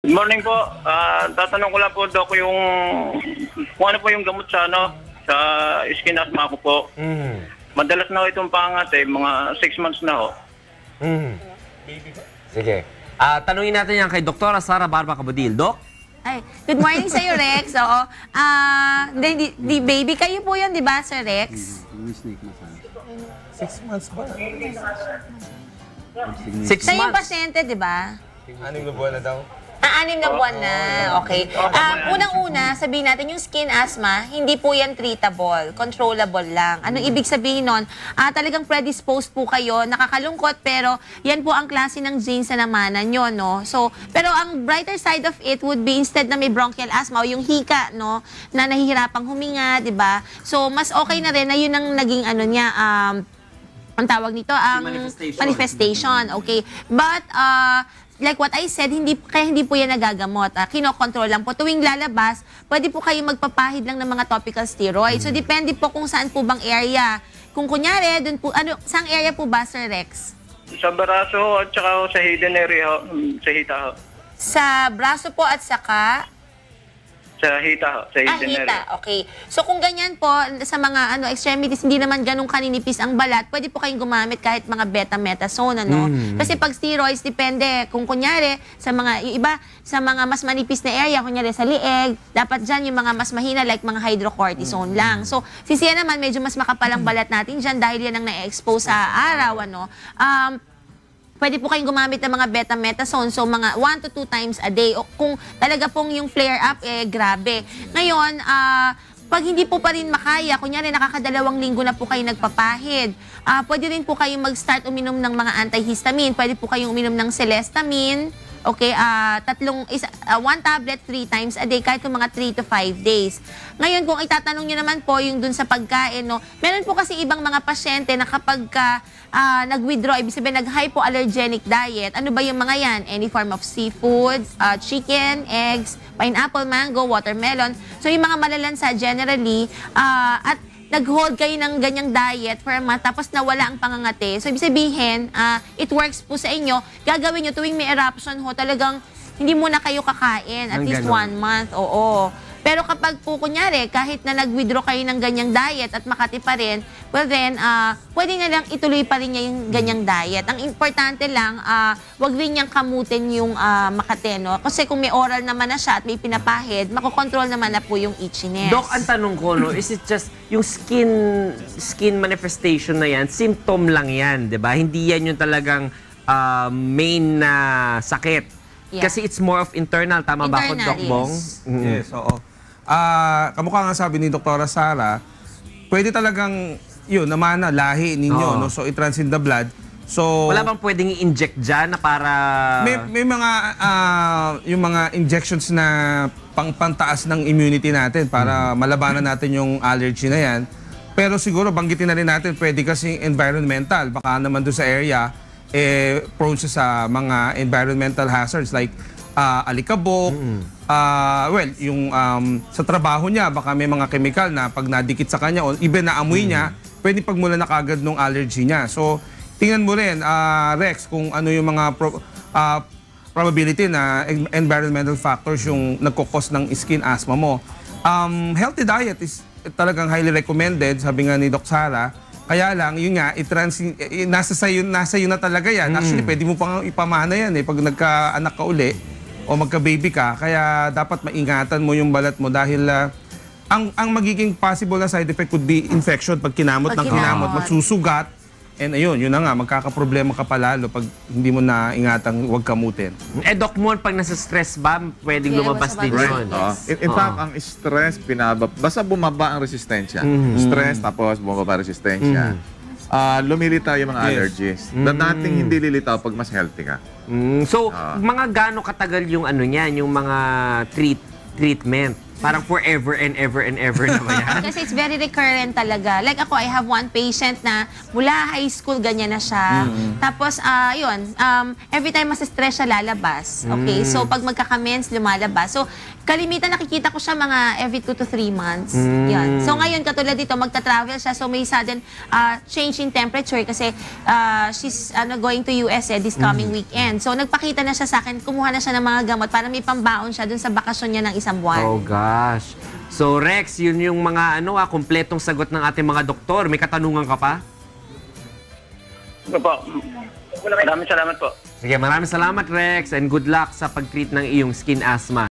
Good morning po. Tatanong ko lang po, Doc, kung ano po yung gamot sa skin asthma ko po. Madalas na itong pangat mga 6 months na ho. Sige. Tanungin natin yan kay Dr. Sara Barba Cabudil. Doc? Ay, good morning sa'yo, Rex. Oo. Di baby kayo po yun, di ba, Sir Rex? 6 months ba? 6 Siya yung months. pasyente, di ba? 6 na buwan na daw. 6 na buwan na. Okay. Unang-una, sabihin natin yung skin asthma, hindi po yan treatable. Controllable lang. Anong ibig sabihin nun? Talagang predisposed po kayo, nakakalungkot, pero yan po ang klase ng genes na namanan nyo, no? So, pero ang brighter side of it would be instead na may bronchial asthma o yung hika, no? Na nahihirapang huminga, di ba? So, mas okay na rin na yun ang naging ang tawag nito, ang manifestation. Okay. But, like what I said, kaya hindi po yan nagagamot. Kinokontrol lang po. Tuwing lalabas, pwede po kayo magpapahid lang ng mga topical steroids. So, depende po kung saan po bang area. Kung kunyari, dun po, saang area po ba, Sir Rex? Sa braso at saka sa hidden area ho, sa hita ho. Sa braso po at saka... Sa hita ho, sa hidden area. Hita. Okay. So, kung ganyan po, sa mga extremities, hindi naman ganun kaninipis ang balat, pwede po kayong gumamit kahit mga beta-metasone, Kasi pag steroids, depende. Kung kunyari, yung iba, sa mga mas manipis na area, kunyari sa lieg, dapat dyan yung mga mas mahina, like mga hydrocortisone lang. So, sisiya naman, medyo mas makapalang balat natin dyan dahil yan ang na-expose sa araw, pwede po kayong gumamit ng mga beta-metasone, so mga 1 to 2 times a day. O kung talaga pong yung flare-up, grabe. Ngayon, pag hindi po pa rin makaya, kunyari nakakadalawang linggo na po kayo nagpapahid, pwede rin po kayong mag-start uminom ng mga antihistamine. Pwede po kayong uminom ng celestamine, okay, 1 tablet 3 times a day, kahit yung mga 3 to 5 days. Ngayon, kung itatanong nyo naman po yung dun sa pagkain, meron po kasi ibang mga pasyente na kapag nag-withdraw, ibig sabihin nag-hypoallergenic diet, ano ba yung mga yan? Any form of seafood, chicken, eggs, pineapple, mango, watermelon. So, yung mga malalansa generally, at nag-hold kayo ng ganyang diet for a month, tapos nawala ang pangangati. So, ibig sabihin, it works po sa inyo. Gagawin nyo tuwing may eruption ho, talagang hindi muna kayo kakain. At least 1 month, oo. Pero kapag po, kunyari, kahit na nag-withdraw kayo ng ganyang diet at makati pa rin, well then, pwede na lang ituloy pa rin niya yung ganyang diet. Ang importante lang, wag rin niyang kamutin yung makati, no? Kasi kung may oral naman na siya at may pinapahid, makokontrol naman na po yung itchiness. Doc, ang tanong ko, is it just yung skin manifestation na yan, symptom lang yan, di ba? Hindi yan yung talagang main na sakit. Yeah. Kasi it's more of internal. Tama ba ako, Doc Bong? Yes, oo. Kamukha nga sabi ni Dr. Sara, pwede talagang yun, namana, lahi ninyo, no? So, it-runs in the blood. So, wala bang pwedeng i-inject dyan na para... May mga, yung mga injections na pantaas ng immunity natin para malabanan natin yung allergy na yan. Pero siguro, banggitin na rin natin, pwede kasi environmental. Baka naman doon sa area, prone siya sa mga environmental hazards like alikabok, yung sa trabaho niya, baka may mga chemical na pag nadikit sa kanya o even na amoy niya, pwede pagmula na kagad ng allergy niya. So, tingnan mo rin, Rex, kung ano yung mga probability na environmental factors yung nagkukos ng skin asthma mo. Healthy diet is talagang highly recommended, sabi nga ni Doc Sara. Kaya lang, yun nga, nasa sayo na talaga yan. Actually, pwede mo pang ipamana yan pag nagka-anak ka uli o magka-baby ka. Kaya dapat maingatan mo yung balat mo dahil ang magiging possible na side effect could be infection pag kinamot ng kinamot, magsusugat. And ayun, yun na nga, magkakaproblema ka palalo pag hindi mo na ingatang huwag kamutin. Doc Mon, pag nasa stress ba, pwedeng lumabas din yun? In fact, ang stress, basta bumaba ang resistensya. Stress, tapos bumaba ang resistensya. Lumilitaw yung mga allergies. Dating hindi lilitaw pag mas healthy ka. So, mga gaano katagal yung ano niyan, yung mga treatment? Parang forever and ever and ever na ba yan? Kasi it's very recurrent talaga. Like ako, I have one patient na mula high school, ganyan na siya. Tapos, every time mas-stress siya, lalabas. Okay? So, pag magkakamens, lumalabas. So, kalimitan nakikita ko siya mga every 2 to 3 months. Yan. So, ngayon, katulad dito, magta-travel siya. So, may sudden change in temperature kasi she's going to US this coming weekend. So, nagpakita na siya sa akin, kumuha na siya ng mga gamot para may pambaon siya dun sa bakasyon niya ng 1 buwan. Oh gosh. So Rex, yun yung mga kumpletong sagot ng ating mga doktor. May katanungan ka pa? Opo. Maraming salamat po. Sige, maraming salamat Rex and good luck sa pag-treat ng iyong skin asthma.